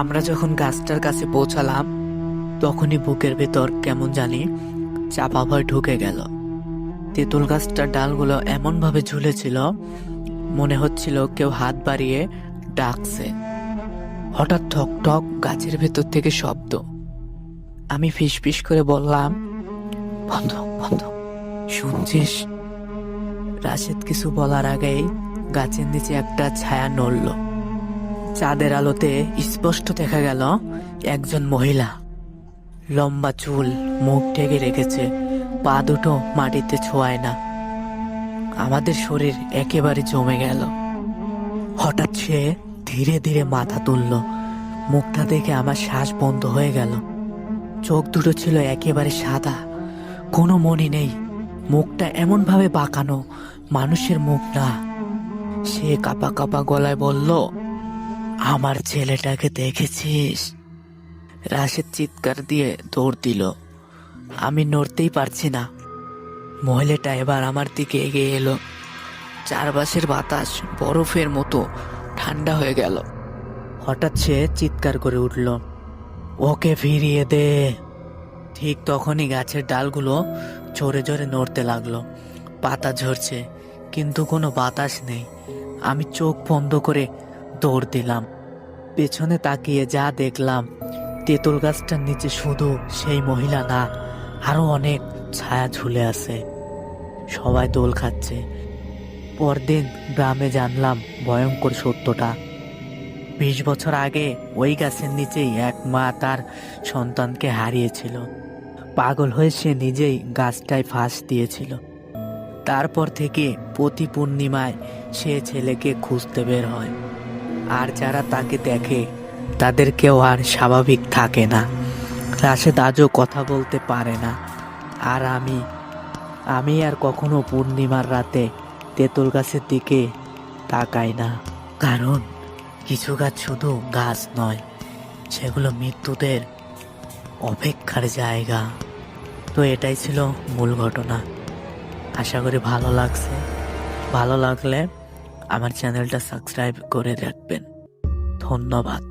আমরা যখন গাছটার কাছে পৌঁছালাম তখনই বুকের ভেতর কেমন জানি চাপা ভয় ঢুকে গেল। তেঁতুল গাছটার ডালগুলো এমন ভাবে ঝুলেছিল, মনে হচ্ছিল কেউ হাত বাড়িয়ে ডাকছে। হঠাৎ ঠক ঠক গাছের ভেতর থেকে শব্দ। আমি ফিসফিস করে বললাম, বন্ধ বন্ধ, শুনছিস? রাশেদ কিছু বলার আগেই গাছের নিচে একটা ছায়া নড়ল। চাঁদের আলোতে স্পষ্ট দেখা গেল একজন মহিলা, লম্বা চুল, মুখ ঢেকে রেখেছে, পা দুটো মাটিতে ছোঁয়ায় না। আমাদের শরীর একেবারে জমে গেল। হঠাৎ সে ধীরে ধীরে মাথা তুলল। মুখটা দেখে আমার শ্বাস বন্ধ হয়ে গেল। চোখ দুটো ছিল একেবারে সাদা, কোনো মনি নেই। মুখটা এমন ভাবে বাঁকানো, মানুষের মুখ না। সে কাঁপা কাঁপা গলায় বলল, আমার ছেলেটাকে দেখেছিস? রাশেদ চিৎকার দিয়ে দৌড় দিল। আমি নড়তেই পারছি না। মহিলাটা এবার আমার দিকে এগিয়ে এলো। চারপাশের বাতাস বরফের মতো ঠান্ডা হয়ে গেল। হঠাৎ সে চিৎকার করে উঠল, ওকে ফিরিয়ে দে। ঠিক তখনই গাছের ডালগুলো জোরে জোরে নড়তে লাগলো। পাতা ঝরছে, কিন্তু কোনো বাতাস নেই। আমি চোখ বন্ধ করে দৌড় দিলাম। পেছনে তাকিয়ে যা দেখলাম, তেঁতুল গাছটার নিচে শুধু সেই মহিলা না, আরো অনেক ছায়া ঝুলে আছে। সবাই দোল খাচ্ছে। পরদিন গ্রামে জানলাম ভয়ঙ্কর সত্যটা। 20 বছর আগে ওই গাছের নিচেই এক মা তার সন্তানকে হারিয়েছিল। পাগল হয়ে সে নিজেই গাছটায় ফাঁস দিয়েছিল। তারপর থেকে প্রতি পূর্ণিমায় সে ছেলেকে খুঁজতে বের হয়। আর যারা তাকে দেখে তাদের কেউ আর স্বাভাবিক থাকে না। রাশেদ আজও কথা বলতে পারে না। আর আমি আর কখনো পূর্ণিমার রাতে তেঁতুল গাছের দিকে তাকাই না। কারণ কিছু গাছ শুধু গাছ নয়, সেগুলো মৃত্যুদের অপেক্ষার জায়গা। তো এটাই ছিল মূল ঘটনা। আশা করি ভালো লাগছে। ভালো লাগলে আমার চ্যানেলটা সাবস্ক্রাইব করে রাখবেন। ধন্যবাদ।